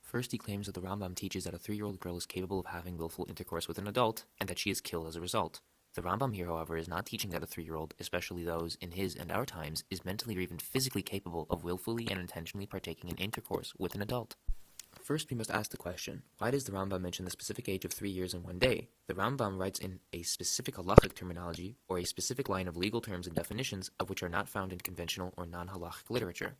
First, he claims that the Rambam teaches that a 3-year-old girl is capable of having willful intercourse with an adult, and that she is killed as a result. The Rambam here, however, is not teaching that a 3-year-old, especially those in his and our times, is mentally or even physically capable of willfully and intentionally partaking in intercourse with an adult. First, we must ask the question, why does the Rambam mention the specific age of 3 years and 1 day? The Rambam writes in a specific halachic terminology, or a specific line of legal terms and definitions of which are not found in conventional or non-halachic literature.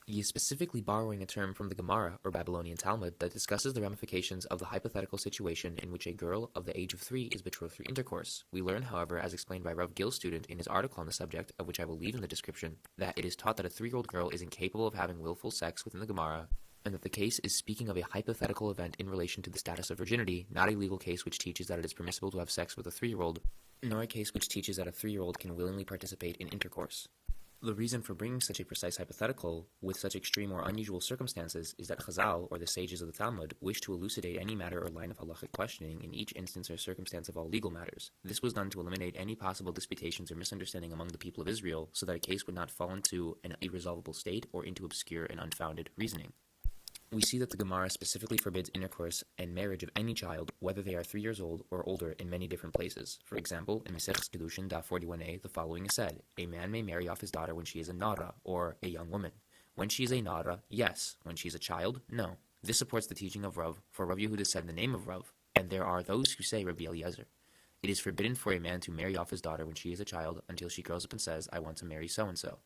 He is specifically borrowing a term from the Gemara, or Babylonian Talmud, that discusses the ramifications of the hypothetical situation in which a girl of the age of 3 is betrothed through intercourse. We learn, however, as explained by Rav Gil's student in his article on the subject, of which I will leave in the description, that it is taught that a 3-year-old girl is incapable of having willful sex within the Gemara, and that the case is speaking of a hypothetical event in relation to the status of virginity, not a legal case which teaches that it is permissible to have sex with a 3-year-old, nor a case which teaches that a 3-year-old can willingly participate in intercourse. The reason for bringing such a precise hypothetical with such extreme or unusual circumstances is that Chazal, or the sages of the Talmud, wish to elucidate any matter or line of halachic questioning in each instance or circumstance of all legal matters. This was done to eliminate any possible disputations or misunderstanding among the people of Israel, so that a case would not fall into an irresolvable state or into obscure and unfounded reasoning. We see that the Gemara specifically forbids intercourse and marriage of any child, whether they are 3 years old or older, in many different places. For example, in Maseches Kedushin, Daf 41a, the following is said: a man may marry off his daughter when she is a nara, or a young woman. When she is a nara, yes. When she is a child, no. This supports the teaching of Rav, for Rav Yehuda said the name of Rav, and there are those who say Rabbi Eliezer. It is forbidden for a man to marry off his daughter when she is a child until she grows up and says, I want to marry so-and-so.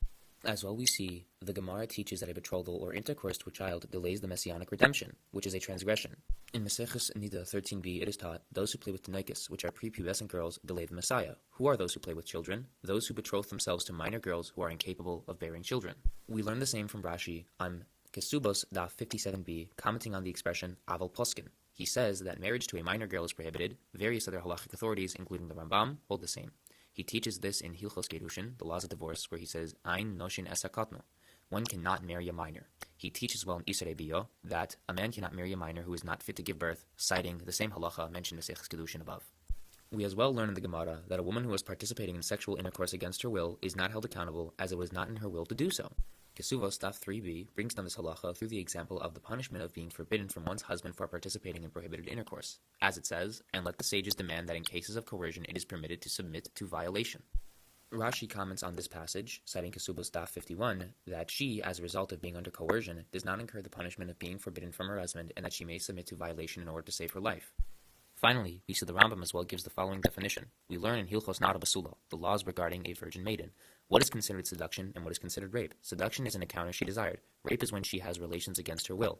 As well, we see the Gemara teaches that a betrothal or intercourse to a child delays the messianic redemption, which is a transgression. In Maseches Nida 13b, it is taught, those who play with tinoikos, which are prepubescent girls, delay the Messiah. Who are those who play with children? Those who betroth themselves to minor girls who are incapable of bearing children. We learn the same from Rashi on Kesubos Daf 57b, commenting on the expression Aval Poskin. He says that marriage to a minor girl is prohibited. Various other halachic authorities, including the Rambam, hold the same. He teaches this in Hilchos Gerushin, the laws of divorce, where he says, Ein noshin es hakatno. One cannot marry a minor. He teaches well in Isarei Biyo that a man cannot marry a minor who is not fit to give birth, citing the same halacha mentioned in Maseches Kedushin above. We as well learn in the Gemara that a woman who is participating in sexual intercourse against her will is not held accountable, as it was not in her will to do so. Kesuvos Daf 3b brings down this halacha through the example of the punishment of being forbidden from one's husband for participating in prohibited intercourse. As it says, and let the sages demand that in cases of coercion it is permitted to submit to violation. Rashi comments on this passage, citing Kesubos Daf 51, that she, as a result of being under coercion, does not incur the punishment of being forbidden from her husband, and that she may submit to violation in order to save her life. Finally, we see the Rambam as well gives the following definition. We learn in Hilchos Nara Basula, the laws regarding a virgin maiden, what is considered seduction and what is considered rape. Seduction is an encounter she desired. Rape is when she has relations against her will.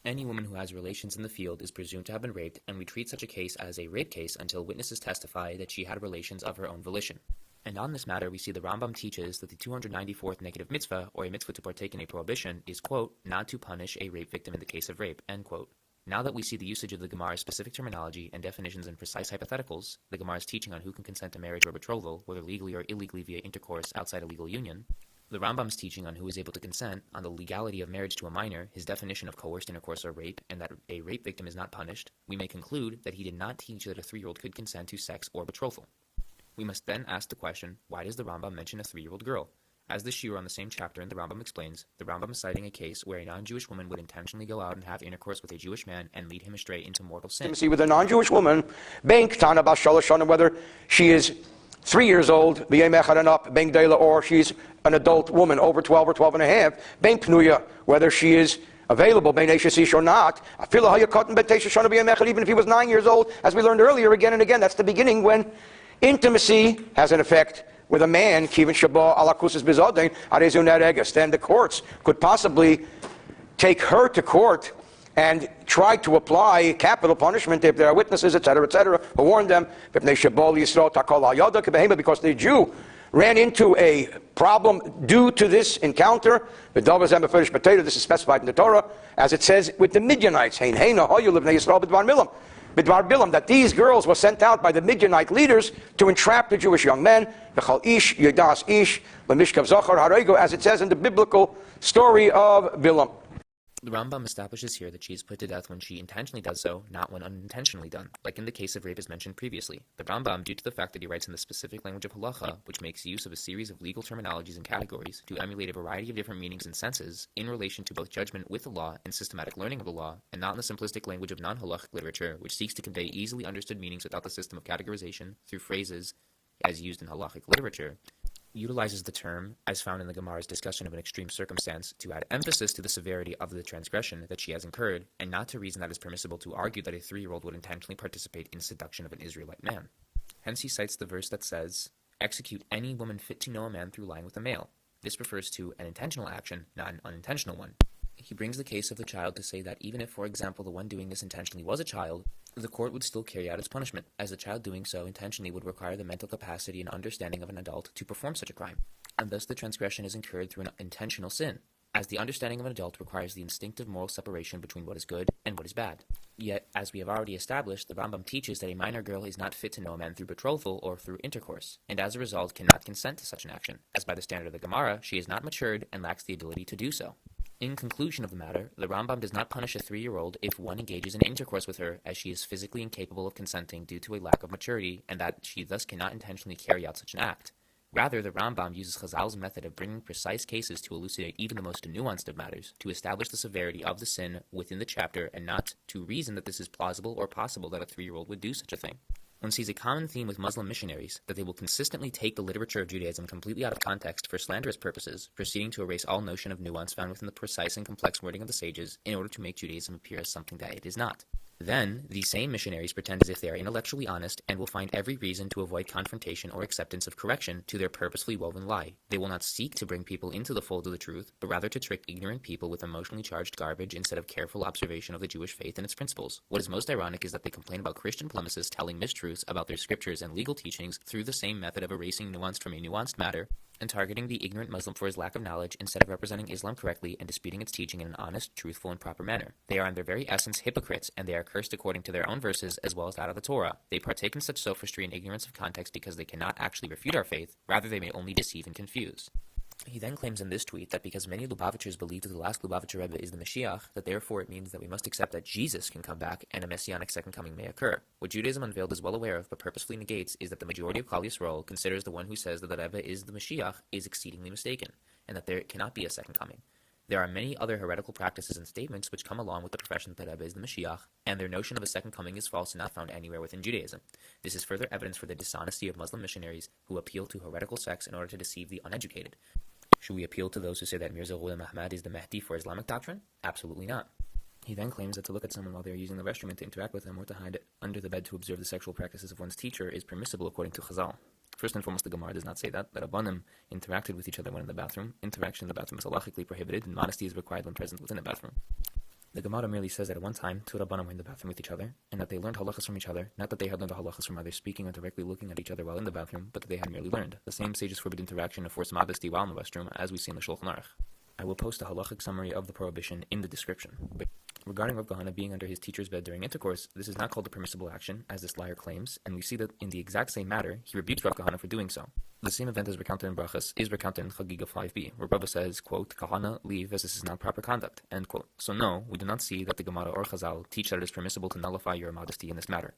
Any woman who has relations in the field is presumed to have been raped, and we treat such a case as a rape case until witnesses testify that she had relations of her own volition. And on this matter, we see the Rambam teaches that the 294th negative mitzvah, or a mitzvah to partake in a prohibition, is, quote, not to punish a rape victim in the case of rape, end quote. Now that we see the usage of the Gemara's specific terminology and definitions in precise hypotheticals, the Gemara's teaching on who can consent to marriage or betrothal, whether legally or illegally via intercourse outside a legal union, the Rambam's teaching on who is able to consent, on the legality of marriage to a minor, his definition of coerced intercourse or rape, and that a rape victim is not punished, we may conclude that he did not teach that a 3-year-old could consent to sex or betrothal. We must then ask the question, why does the Rambam mention a 3-year-old girl? As the shiur on the same chapter in the Rambam explains, the Rambam is citing a case where a non-Jewish woman would intentionally go out and have intercourse with a Jewish man and lead him astray into mortal sin. See, with a non-Jewish woman, whether she is 3 years old, or she's an adult woman over 12 or 12 and a half, whether she is available, or not, even if he was 9 years old, as we learned earlier again and again, that's the beginning when intimacy has an effect with a man, then the courts could possibly take her to court and try to apply capital punishment if there are witnesses, etc., who warn them, because the Jew ran into a problem due to this encounter. This is specified in the Torah, as it says with the Midianites, that these girls were sent out by the Midianite leaders to entrap the Jewish young men, as it says in the biblical story of Bilam. The Rambam establishes here that she is put to death when she intentionally does so, not when unintentionally done, like in the case of rape as mentioned previously. The Rambam, due to the fact that he writes in the specific language of halacha, which makes use of a series of legal terminologies and categories to emulate a variety of different meanings and senses in relation to both judgment with the law and systematic learning of the law, and not in the simplistic language of non-halachic literature, which seeks to convey easily understood meanings without the system of categorization through phrases as used in halachic literature, utilizes the term, as found in the Gemara's discussion of an extreme circumstance, to add emphasis to the severity of the transgression that she has incurred, and not to reason that it's permissible to argue that a 3-year-old would intentionally participate in seduction of an Israelite man. Hence he cites the verse that says, "Execute any woman fit to know a man through lying with a male." This refers to an intentional action, not an unintentional one. He brings the case of the child to say that even if, for example, the one doing this intentionally was a child, the court would still carry out its punishment, as the child doing so intentionally would require the mental capacity and understanding of an adult to perform such a crime, and thus the transgression is incurred through an intentional sin, as the understanding of an adult requires the instinctive moral separation between what is good and what is bad. Yet, as we have already established, the Rambam teaches that a minor girl is not fit to know a man through betrothal or through intercourse, and as a result cannot consent to such an action, as by the standard of the Gemara, she is not matured and lacks the ability to do so. In conclusion of the matter, the Rambam does not punish a 3-year-old if one engages in intercourse with her, as she is physically incapable of consenting due to a lack of maturity, and that she thus cannot intentionally carry out such an act. Rather, the Rambam uses Chazal's method of bringing precise cases to elucidate even the most nuanced of matters, to establish the severity of the sin within the chapter, and not to reason that this is plausible or possible that a 3-year-old would do such a thing. One sees a common theme with Muslim missionaries, that they will consistently take the literature of Judaism completely out of context for slanderous purposes, proceeding to erase all notion of nuance found within the precise and complex wording of the sages in order to make Judaism appear as something that it is not. Then, these same missionaries pretend as if they are intellectually honest and will find every reason to avoid confrontation or acceptance of correction to their purposefully woven lie. They will not seek to bring people into the fold of the truth, but rather to trick ignorant people with emotionally charged garbage instead of careful observation of the Jewish faith and its principles. What is most ironic is that they complain about Christian polemicists telling mistruths about their scriptures and legal teachings through the same method of erasing nuance from a nuanced matter, and targeting the ignorant Muslim for his lack of knowledge instead of representing Islam correctly and disputing its teaching in an honest, truthful, and proper manner. They are in their very essence hypocrites, and they are cursed according to their own verses as well as that of the Torah. They partake in such sophistry and ignorance of context because they cannot actually refute our faith, rather they may only deceive and confuse. He then claims in this tweet that because many Lubavitchers believe that the last Lubavitcher Rebbe is the Mashiach, that therefore it means that we must accept that Jesus can come back and a messianic second coming may occur. What Judaism Unveiled is well aware of but purposefully negates is that the majority of Klal Yisrael considers the one who says that the Rebbe is the Mashiach is exceedingly mistaken, and that there cannot be a second coming. There are many other heretical practices and statements which come along with the profession that the Rebbe is the Mashiach, and their notion of a second coming is false and not found anywhere within Judaism. This is further evidence for the dishonesty of Muslim missionaries who appeal to heretical sects in order to deceive the uneducated. Should we appeal to those who say that Mirza Ghulam Ahmad is the Mahdi for Islamic doctrine? Absolutely not. He then claims that to look at someone while they are using the restroom and to interact with them or to hide under the bed to observe the sexual practices of one's teacher is permissible according to Chazal. First and foremost, the Gemara does not say that Rabbanim interacted with each other when in the bathroom. Interaction in the bathroom is halachically prohibited, and modesty is required when present within the bathroom. The Gemara merely says that at one time, two Rabbanim were in the bathroom with each other, and that they learned halachas from each other, not that they had learned the halachas from others speaking or directly looking at each other while in the bathroom, but that they had merely learned. The same sages forbid interaction and forced modesty while in the restroom, as we see in the Shulchan Aruch. I will post a halachic summary of the prohibition in the description. Regarding Rav Kahana being under his teacher's bed during intercourse, this is not called a permissible action, as this liar claims, and we see that in the exact same matter, he rebukes Rav Kahana for doing so. The same event as recounted in Brachas is recounted in Chagiga 5b, where Rava says, quote, Kahana, leave as this is not proper conduct, end quote. So no, we do not see that the Gemara or Chazal teach that it is permissible to nullify your modesty in this matter.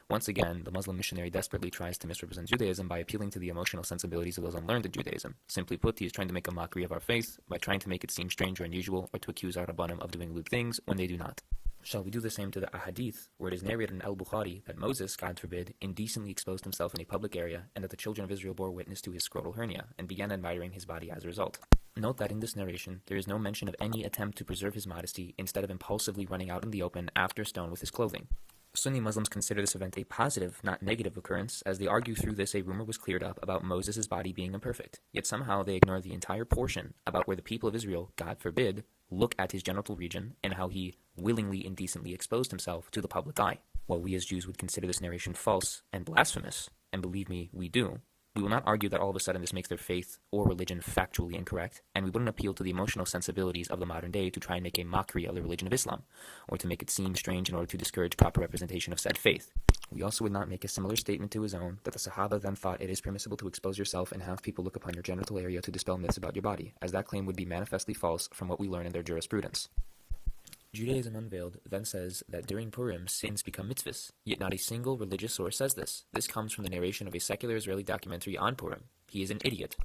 Once again, the Muslim missionary desperately tries to misrepresent Judaism by appealing to the emotional sensibilities of those unlearned in Judaism. Simply put, he is trying to make a mockery of our faith by trying to make it seem strange or unusual, or to accuse our Rabbanim of doing lewd things when they do not. Shall we do the same to the Ahadith, where it is narrated in Al-Bukhari that Moses, God forbid, indecently exposed himself in a public area, and that the children of Israel bore witness to his scrotal hernia, and began admiring his body as a result? Note that in this narration, there is no mention of any attempt to preserve his modesty, instead of impulsively running out in the open after a stone with his clothing. Sunni Muslims consider this event a positive, not negative occurrence, as they argue through this a rumor was cleared up about Moses' body being imperfect. Yet somehow they ignore the entire portion about where the people of Israel, God forbid, look at his genital region and how he willingly and indecently exposed himself to the public eye. While we as Jews would consider this narration false and blasphemous, and believe me, we do, we will not argue that all of a sudden this makes their faith or religion factually incorrect, and we wouldn't appeal to the emotional sensibilities of the modern day to try and make a mockery of the religion of Islam, or to make it seem strange in order to discourage proper representation of said faith. We also would not make a similar statement to his own, that the Sahaba then thought it is permissible to expose yourself and have people look upon your genital area to dispel myths about your body, as that claim would be manifestly false from what we learn in their jurisprudence. Judaism Unveiled then says that during Purim, sins become mitzvahs, yet not a single religious source says this. This comes from the narration of a secular Israeli documentary on Purim. He is an idiot.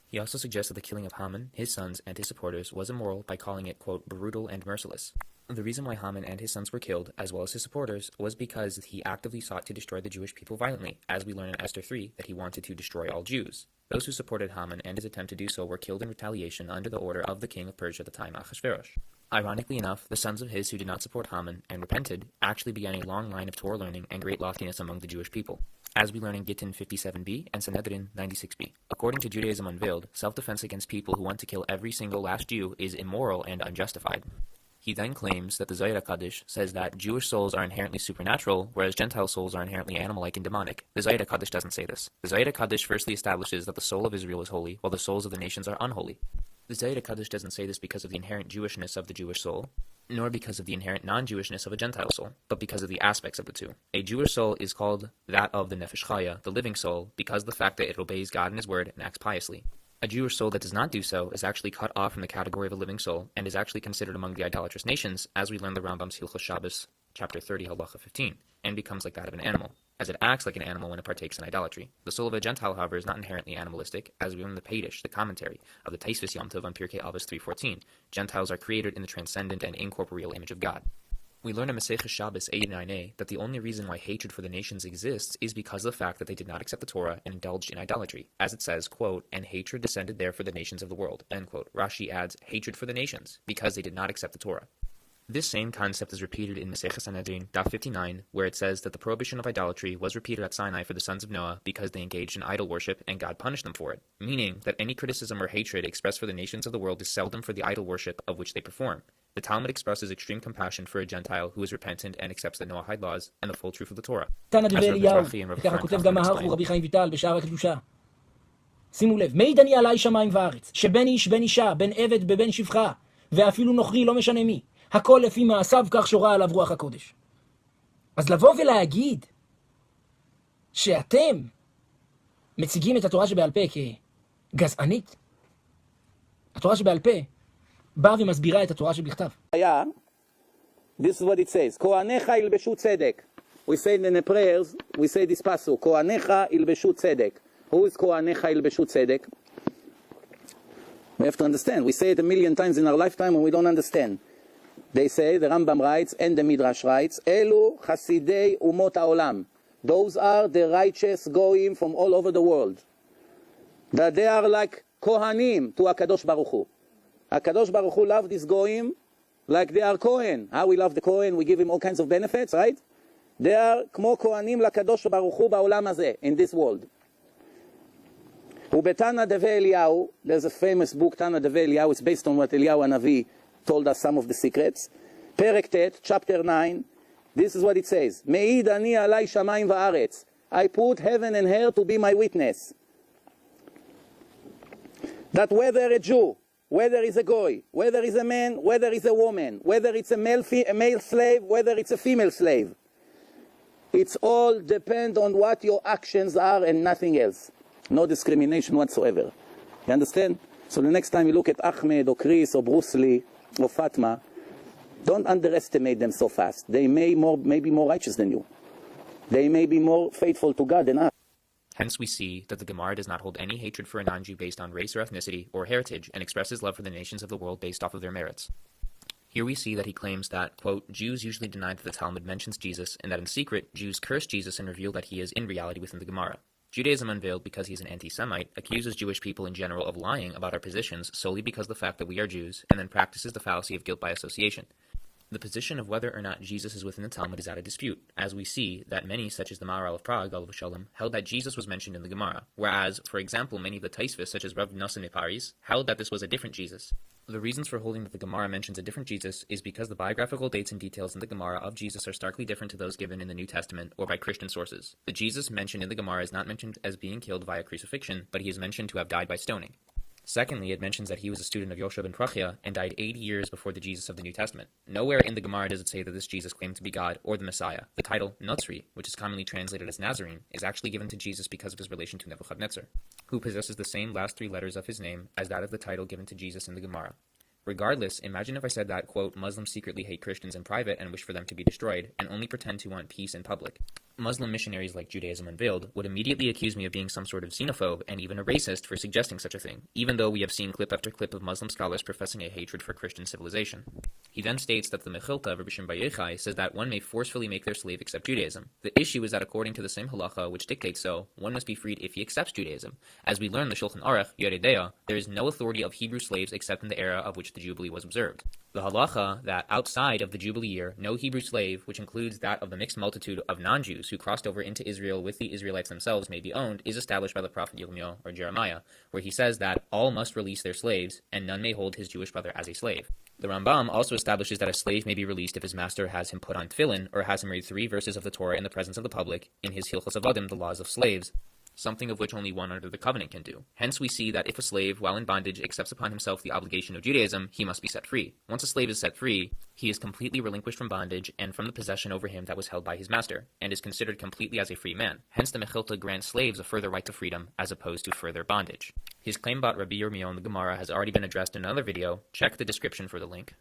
He also suggests that the killing of Haman, his sons, and his supporters was immoral by calling it, quote, brutal and merciless. The reason why Haman and his sons were killed, as well as his supporters, was because he actively sought to destroy the Jewish people violently, as we learn in Esther 3 that he wanted to destroy all Jews. Those who supported Haman and his attempt to do so were killed in retaliation under the order of the king of Persia at the time, Ahasuerus. Ironically enough, the sons of his who did not support Haman and repented actually began a long line of Torah learning and great loftiness among the Jewish people, as we learn in Gittin 57b and Sanhedrin 96b. According to Judaism Unveiled, self-defense against people who want to kill every single last Jew is immoral and unjustified. He then claims that the Zohar HaKadosh says that Jewish souls are inherently supernatural, whereas Gentile souls are inherently animal-like and demonic. The Zohar HaKadosh doesn't say this. The Zohar HaKadosh firstly establishes that the soul of Israel is holy, while the souls of the nations are unholy. The Zohar HaKadosh doesn't say this because of the inherent Jewishness of the Jewish soul, nor because of the inherent non-Jewishness of a Gentile soul, but because of the aspects of the two. A Jewish soul is called that of the Nefesh Chaya, the living soul, because of the fact that it obeys God and His word and acts piously. A Jewish soul that does not do so is actually cut off from the category of a living soul and is actually considered among the idolatrous nations, as we learn the Rambam's Hilchos Shabbos, chapter 30, halacha 15, and becomes like that of an animal, as it acts like an animal when it partakes in idolatry. The soul of a Gentile, however, is not inherently animalistic, as we learn in the Peidish, the commentary of the Taisvis Yom Tov on Pirkei Avos 3:14. Gentiles are created in the transcendent and incorporeal image of God. We learn in Masechus Shabbos 89a that the only reason why hatred for the nations exists is because of the fact that they did not accept the Torah and indulged in idolatry. As it says, quote, and hatred descended there for the nations of the world, end quote. Rashi adds, hatred for the nations, because they did not accept the Torah. This same concept is repeated in Masechus Sanhedrin, Daf 59, where it says that the prohibition of idolatry was repeated at Sinai for the sons of Noah because they engaged in idol worship and God punished them for it, meaning that any criticism or hatred expressed for the nations of the world is seldom for the idol worship of which they perform. The Talmud expresses extreme compassion for a Gentile who is repentant and accepts the Noahide laws and the full truth of the Torah. וככה כותב גם ההר הוא רבי חיים ויטל בשער הקדושה. שימו לב, מעיד אני עלי שמיים וארץ, שבן איש בן אישה, בן עבד בבן שפחה, ואפילו נוכרי לא משנה מי, הכל לפי מעשיו כך שורה עליו רוח הקודש. אז לבוא ולהגיד שאתם מציגים את התורה שבעל פה כגזענית, התורה שבעל פה באה ומסבירה את התורה שבכתב. This is what it says. כהניך ילבשו צדק. We say in the prayers, we say this pasuk, כהניך ילבשו צדק. Who is כהניך ילבשו צדק? We have to understand. We say it a million times in our lifetime and we don't understand. They say, the Rambam writes, and the Midrash writes, אלו חסידי אומות העולם. Those are the righteous goyim from all over the world. That they are like kohanim to HaKadosh Baruch Hu. HaKadosh Baruch Hu loved these goyim like they are Kohen. How we love the Kohen, we give him all kinds of benefits, right? They are כמו kohanim לקדוש ברוך הוא בעולם הזה, in this world. ובתנא דבי אליהו, there's a famous book, תנא דבי אליהו, it's based on what Eliyahu הנביא told us some of the secrets. פרק ט', chapter 9, this is what it says. מעיד אני עלי שמיים וארץ. I put heaven and earth to be my witness. That whether a Jew, whether it's a goy, whether it's a man, whether it's a woman, whether it's a male slave, whether it's a female slave, it's all depend on what your actions are and nothing else. No discrimination whatsoever. You understand? So the next time you look at Ahmed or Chris or Bruce Lee or Fatma, don't underestimate them so fast. They may be more righteous than you. They may be more faithful to God than us. Hence we see that the Gemara does not hold any hatred for a non-Jew based on race or ethnicity or heritage and expresses love for the nations of the world based off of their merits. Here we see that he claims that, quote, Jews usually deny that the Talmud mentions Jesus and that in secret, Jews curse Jesus and reveal that he is in reality within the Gemara. Judaism Unveiled, because he's an anti-Semite, accuses Jewish people in general of lying about our positions solely because of the fact that we are Jews, and then practices the fallacy of guilt by association. The position of whether or not Jesus is within the Talmud is at a dispute, as we see that many, such as the Maharal of Prague, Alav Shalom, held that Jesus was mentioned in the Gemara, whereas, for example, many of the Taisvis, such as Rav Nosson Neparis, held that this was a different Jesus. The reasons for holding that the Gemara mentions a different Jesus is because the biographical dates and details in the Gemara of Jesus are starkly different to those given in the New Testament or by Christian sources. The Jesus mentioned in the Gemara is not mentioned as being killed via crucifixion, but he is mentioned to have died by stoning. Secondly, it mentions that he was a student of Yosef ben Prachia and died 80 years before the Jesus of the New Testament. Nowhere in the Gemara does it say that this Jesus claimed to be God or the Messiah. The title Notzri, which is commonly translated as Nazarene, is actually given to Jesus because of his relation to Nebuchadnezzar, who possesses the same last three letters of his name as that of the title given to Jesus in the Gemara. Regardless, imagine if I said that, quote, Muslims secretly hate Christians in private and wish for them to be destroyed, and only pretend to want peace in public. Muslim missionaries like Judaism Unveiled would immediately accuse me of being some sort of xenophobe and even a racist for suggesting such a thing, even though we have seen clip after clip of Muslim scholars professing a hatred for Christian civilization. He then states that the Mechilta of Rabbi Shimon bar Yochai says that one may forcefully make their slave accept Judaism. The issue is that according to the same halacha which dictates so, one must be freed if he accepts Judaism. As we learn in the Shulchan Aruch, Yeridea, there is no authority of Hebrew slaves except in the era of which the Jubilee was observed. The halacha that outside of the Jubilee year, no Hebrew slave, which includes that of the mixed multitude of non-Jews who crossed over into Israel with the Israelites themselves, may be owned, is established by the prophet Yirmiyahu or Jeremiah, where he says that all must release their slaves, and none may hold his Jewish brother as a slave. The Rambam also establishes that a slave may be released if his master has him put on tefillin, or has him read 3 verses of the Torah in the presence of the public, in his Hilchos Avadim, the laws of slaves, something of which only one under the covenant can do. Hence we see that if a slave, while in bondage, accepts upon himself the obligation of Judaism, he must be set free. Once a slave is set free, he is completely relinquished from bondage and from the possession over him that was held by his master, and is considered completely as a free man. Hence the Mechilta grants slaves a further right to freedom, as opposed to further bondage. His claim about Rabbi Yirmiyahu in the Gemara has already been addressed in another video. Check the description for the link.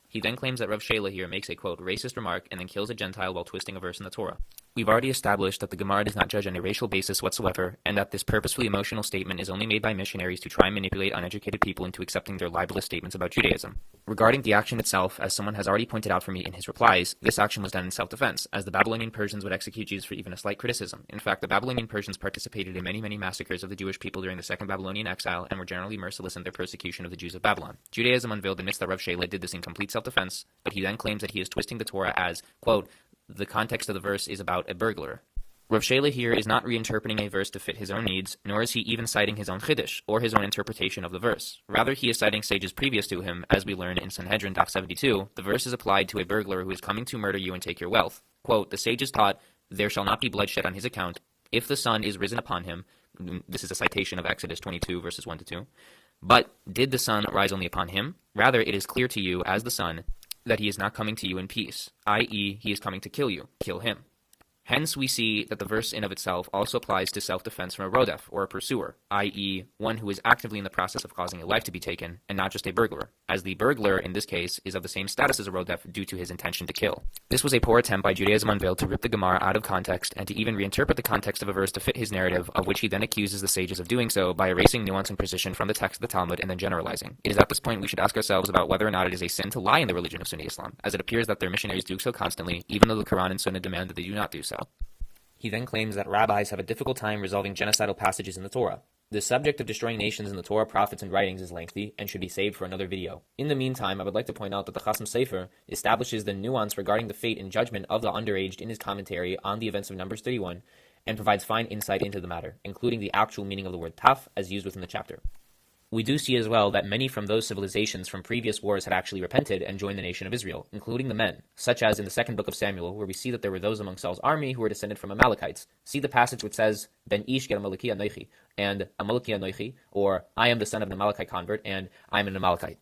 He then claims that Rav Shela here makes a, quote, racist remark and then kills a Gentile while twisting a verse in the Torah. We've already established that the Gemara does not judge on a racial basis whatsoever, and that this purposefully emotional statement is only made by missionaries to try and manipulate uneducated people into accepting their libelous statements about Judaism. Regarding the action itself, as someone has already pointed out for me in his replies, this action was done in self-defense, as the Babylonian Persians would execute Jews for even a slight criticism. In fact, the Babylonian Persians participated in many massacres of the Jewish people during the Second Babylonian exile, and were generally merciless in their persecution of the Jews of Babylon. Judaism Unveiled admits that Rav Shela did this in complete self-defense, but he then claims that he is twisting the Torah as, quote, the context of the verse is about a burglar. Rav Shela here is not reinterpreting a verse to fit his own needs, nor is he even citing his own chiddush, or his own interpretation of the verse. Rather, he is citing sages previous to him, as we learn in Sanhedrin Daf 72. The verse is applied to a burglar who is coming to murder you and take your wealth. Quote, the sages taught, there shall not be bloodshed on his account, if the sun is risen upon him. This is a citation of Exodus 22, verses 1 to 2. But did the sun rise only upon him? Rather, it is clear to you, as the sun, that he is not coming to you in peace, i.e., he is coming to kill you. Kill him. Hence, we see that the verse in of itself also applies to self-defense from a rodef, or a pursuer, i.e., one who is actively in the process of causing a life to be taken, and not just a burglar, as the burglar, in this case, is of the same status as a rodef due to his intention to kill. This was a poor attempt by Judaism Unveiled to rip the Gemara out of context, and to even reinterpret the context of a verse to fit his narrative, of which he then accuses the sages of doing so by erasing nuance and precision from the text of the Talmud and then generalizing. It is at this point we should ask ourselves about whether or not it is a sin to lie in the religion of Sunni Islam, as it appears that their missionaries do so constantly, even though the Quran and Sunnah demand that they do not do so. He then claims that rabbis have a difficult time resolving genocidal passages in the Torah. The subject of destroying nations in the Torah, prophets, and writings is lengthy and should be saved for another video. In the meantime, I would like to point out that the Chasam Sofer establishes the nuance regarding the fate and judgment of the underaged in his commentary on the events of Numbers 31, and provides fine insight into the matter, including the actual meaning of the word taf as used within the chapter. We do see as well that many from those civilizations from previous wars had actually repented and joined the nation of Israel, including the men, such as in the second book of Samuel, where we see that there were those among Saul's army who were descended from Amalekites. See the passage which says, Ben ish ger Amaleki anoichi, and Amaleki anoichi, or I am the son of an Amalekite convert, and I am an Amalekite.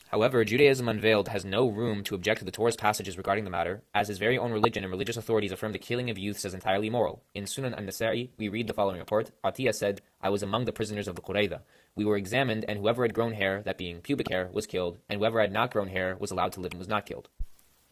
However, Judaism Unveiled has no room to object to the Torah's passages regarding the matter, as his very own religion and religious authorities affirm the killing of youths as entirely immoral. In Sunan an-Nasa'i, we read the following report. Atiyah said, I was among the prisoners of the Qurayza. We were examined, and whoever had grown hair, that being pubic hair, was killed, and whoever had not grown hair was allowed to live and was not killed.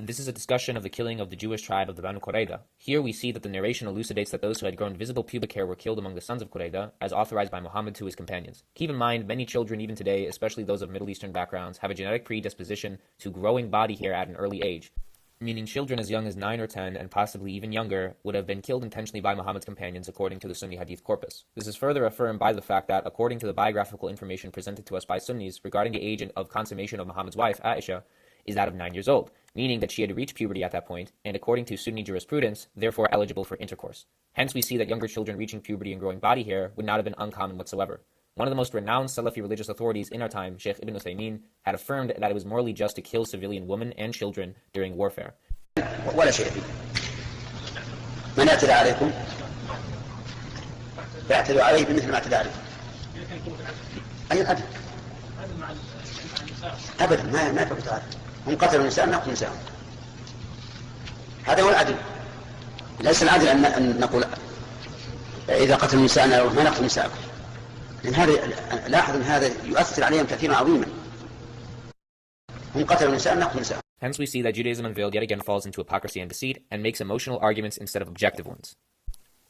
This is a discussion of the killing of the Jewish tribe of the Banu Qurayza. Here we see that the narration elucidates that those who had grown visible pubic hair were killed among the sons of Qurayza, as authorized by Muhammad to his companions. Keep in mind, many children even today, especially those of Middle Eastern backgrounds, have a genetic predisposition to growing body hair at an early age, meaning children as young as 9 or 10, and possibly even younger, would have been killed intentionally by Muhammad's companions according to the Sunni Hadith corpus. This is further affirmed by the fact that, according to the biographical information presented to us by Sunnis regarding the age of consummation of Muhammad's wife, Aisha, is that of 9 years old, meaning that she had reached puberty at that point, and according to Sunni jurisprudence, therefore eligible for intercourse. Hence we see that younger children reaching puberty and growing body hair would not have been uncommon whatsoever. One of the most renowned Salafi religious authorities in our time, Sheikh Ibn Uthaymeen, had affirmed that it was morally just to kill civilian women and children during warfare. ولا شيء فيه. من اعتدى عليكم فاعتدوا عليه بمثل ما اعتدى عليكم. أي العدل؟ أبدا ما يفعل هذا. هم قتلوا النساء نقتل النساء. هذا هو العدل. ليس العدل أن نقول إذا قتلوا النساء ما نقتل نساءكم. لأن هذا لاحظ أن هذا يؤثر عليهم تأثيرا عظيما. هم قتلوا نساء نقتل نساء. Hence we see that Judaism Unveiled yet again falls into hypocrisy and deceit and makes emotional arguments instead of objective ones.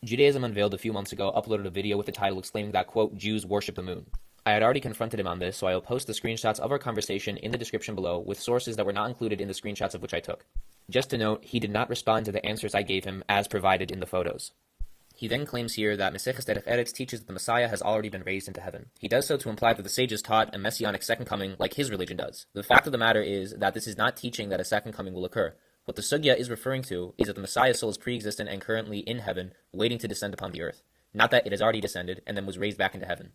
Judaism Unveiled a few months ago uploaded a video with the title explaining that, quote, Jews worship the moon. I had already confronted him on this, so I will post the screenshots of our conversation in the description below with sources that were not included in the screenshots of which I took. Just to note, he did not respond to the answers I gave him as provided in the photos. He then claims here that Maseches Derech Eretz teaches that the Messiah has already been raised into heaven. He does so to imply that the sages taught a messianic second coming like his religion does. The fact of the matter is that this is not teaching that a second coming will occur. What the sugya is referring to is that the Messiah's soul is pre-existent and currently in heaven, waiting to descend upon the earth. Not that it has already descended and then was raised back into heaven.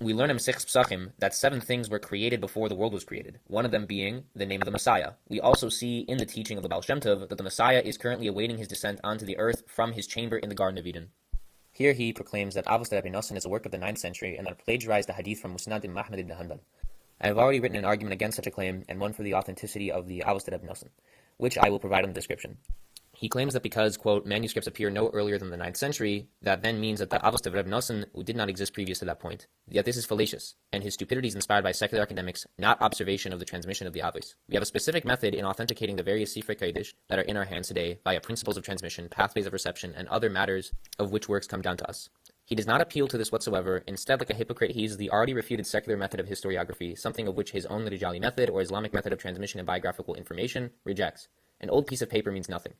We learn in Maseches Pesachim that 7 things were created before the world was created, one of them being the name of the Messiah. We also see in the teaching of the Baal Shem Tov that the Messiah is currently awaiting his descent onto the earth from his chamber in the Garden of Eden. Here he proclaims that Avos Rabbi Nosson is a work of the 9th century and that it plagiarized the hadith from Musnad ibn Ahmad ibn Hanbal. I have already written an argument against such a claim and one for the authenticity of the Avos Rabbi Nosson, which I will provide in the description. He claims that because, quote, manuscripts appear no earlier than the 9th century, that then means that the Avos Rabbi Nosson did not exist previous to that point. Yet this is fallacious, and his stupidity is inspired by secular academics, not observation of the transmission of the Avos. We have a specific method in authenticating the various Sifrei Kodesh that are in our hands today via principles of transmission, pathways of reception, and other matters of which works come down to us. He does not appeal to this whatsoever. Instead, like a hypocrite, he uses the already refuted secular method of historiography, something of which his own Rijali method or Islamic method of transmission and biographical information rejects. An old piece of paper means nothing.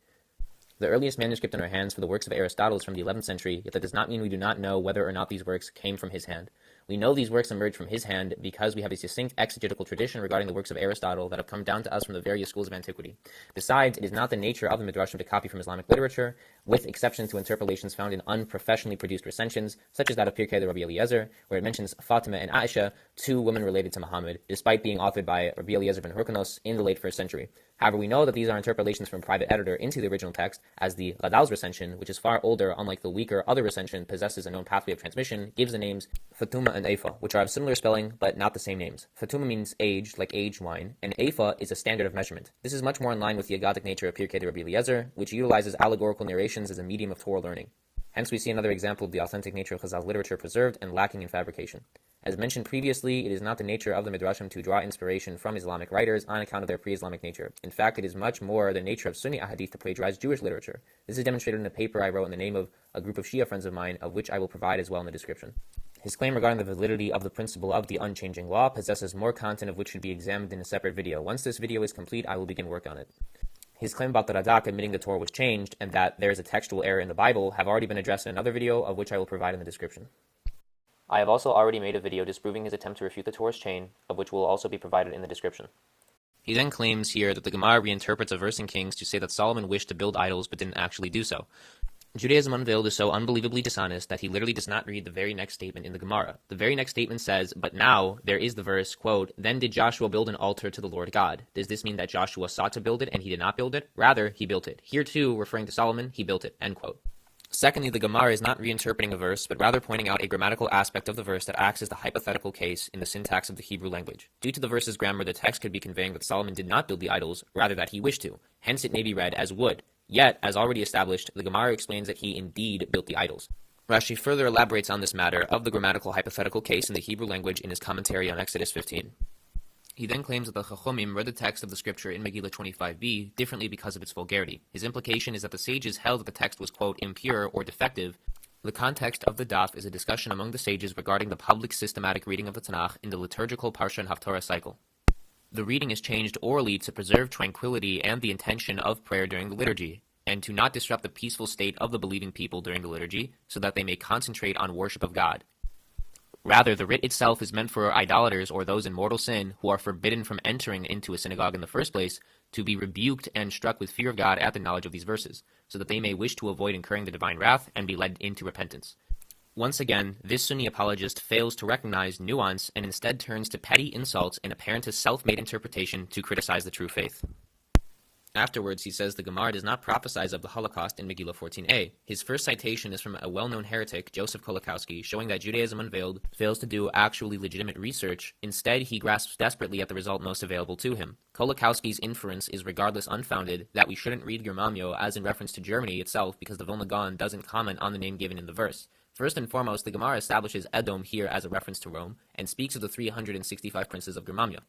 The earliest manuscript in our hands for the works of Aristotle is from the 11th century, yet that does not mean we do not know whether or not these works came from his hand. We know these works emerged from his hand because we have a succinct exegetical tradition regarding the works of Aristotle that have come down to us from the various schools of antiquity. Besides, it is not the nature of the Midrashim to copy from Islamic literature, with exception to interpolations found in unprofessionally produced recensions, such as that of Pirkei the Rabbi Eliezer, where it mentions Fatima and Aisha, 2 women related to Muhammad, despite being authored by Rabbi Eliezer ben Hyrcanus in the late 1st century. However, we know that these are interpolations from a private editor into the original text, as the Radal's recension, which is far older, unlike the weaker other recension, possesses a known pathway of transmission, gives the names Fatuma and Eifa, which are of similar spelling, but not the same names. Fatuma means age, like aged wine, and Eifa is a standard of measurement. This is much more in line with the Agadic nature of Pirkei the Rabbi Eliezer, which utilizes allegorical narrations as a medium of Torah learning. Hence we see another example of the authentic nature of Chazal's literature preserved and lacking in fabrication. As mentioned previously, it is not the nature of the Midrashim to draw inspiration from Islamic writers on account of their pre-Islamic nature. In fact, it is much more the nature of Sunni Ahadith to plagiarize Jewish literature. This is demonstrated in a paper I wrote in the name of a group of Shia friends of mine, of which I will provide as well in the description. His claim regarding the validity of the principle of the unchanging law possesses more content of which should be examined in a separate video. Once this video is complete, I will begin work on it. His claim about the Radak admitting the Torah was changed and that there is a textual error in the Bible have already been addressed in another video, of which I will provide in the description. I have also already made a video disproving his attempt to refute the Torah's chain, of which will also be provided in the description. He then claims here that the Gemara reinterprets a verse in Kings to say that Solomon wished to build idols but didn't actually do so. Judaism Unveiled is so unbelievably dishonest that he literally does not read the very next statement in the Gemara. The very next statement says, but now there is the verse, quote, then did Joshua build an altar to the Lord God. Does this mean that Joshua sought to build it and he did not build it? Rather, he built it. Here too, referring to Solomon, he built it, end quote. Secondly, the Gemara is not reinterpreting a verse, but rather pointing out a grammatical aspect of the verse that acts as the hypothetical case in the syntax of the Hebrew language. Due to the verse's grammar, the text could be conveying that Solomon did not build the idols, rather that he wished to. Hence it may be read as would. Yet, as already established, the Gemara explains that he indeed built the idols. Rashi further elaborates on this matter of the grammatical hypothetical case in the Hebrew language in his commentary on Exodus 15. He then claims that the Chachomim read the text of the scripture in Megillah 25b differently because of its vulgarity. His implication is that the sages held that the text was, quote, impure or defective. The context of the daf is a discussion among the sages regarding the public systematic reading of the Tanakh in the liturgical Parsha and Haftorah cycle. The reading is changed orally to preserve tranquility and the intention of prayer during the liturgy, and to not disrupt the peaceful state of the believing people during the liturgy, so that they may concentrate on worship of God. Rather, the writ itself is meant for idolaters or those in mortal sin who are forbidden from entering into a synagogue in the first place to be rebuked and struck with fear of God at the knowledge of these verses, so that they may wish to avoid incurring the divine wrath and be led into repentance. Once again, this Sunni apologist fails to recognize nuance and instead turns to petty insults and apparent self-made interpretation to criticize the true faith. Afterwards, he says the Gemara does not prophesize of the Holocaust in Megillah 14a. His first citation is from a well-known heretic, Joseph Kolakowski, showing that Judaism Unveiled fails to do actually legitimate research. Instead, he grasps desperately at the result most available to him. Kolakowski's inference is regardless unfounded that we shouldn't read Germamio as in reference to Germany itself because the Vilna Gaon doesn't comment on the name given in the verse. First and foremost, the Gemara establishes Edom here as a reference to Rome and speaks of the 365 princes of Germania.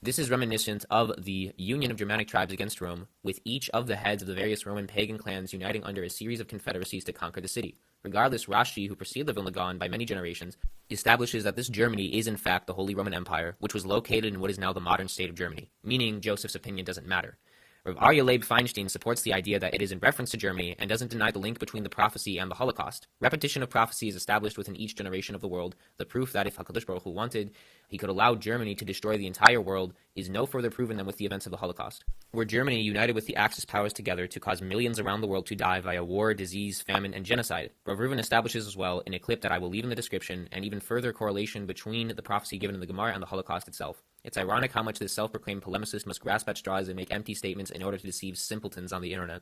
This is reminiscent of the union of Germanic tribes against Rome, with each of the heads of the various Roman pagan clans uniting under a series of confederacies to conquer the city. Regardless, Rashi, who preceded the Vilna Gaon by many generations, establishes that this Germany is in fact the Holy Roman Empire, which was located in what is now the modern state of Germany, meaning Joseph's opinion doesn't matter. Rav Aryeh Leib Feinstein supports the idea that it is in reference to Germany and doesn't deny the link between the prophecy and the Holocaust. Repetition of prophecy is established within each generation of the world. The proof that if HaKadosh Baruch Hu wanted, he could allow Germany to destroy the entire world is no further proven than with the events of the Holocaust, where Germany united with the Axis powers together to cause millions around the world to die via war, disease, famine, and genocide. Rav Reuven establishes as well in a clip that I will leave in the description an even further correlation between the prophecy given in the Gemara and the Holocaust itself. It's ironic how much this self-proclaimed polemicist must grasp at straws and make empty statements in order to deceive simpletons on the internet.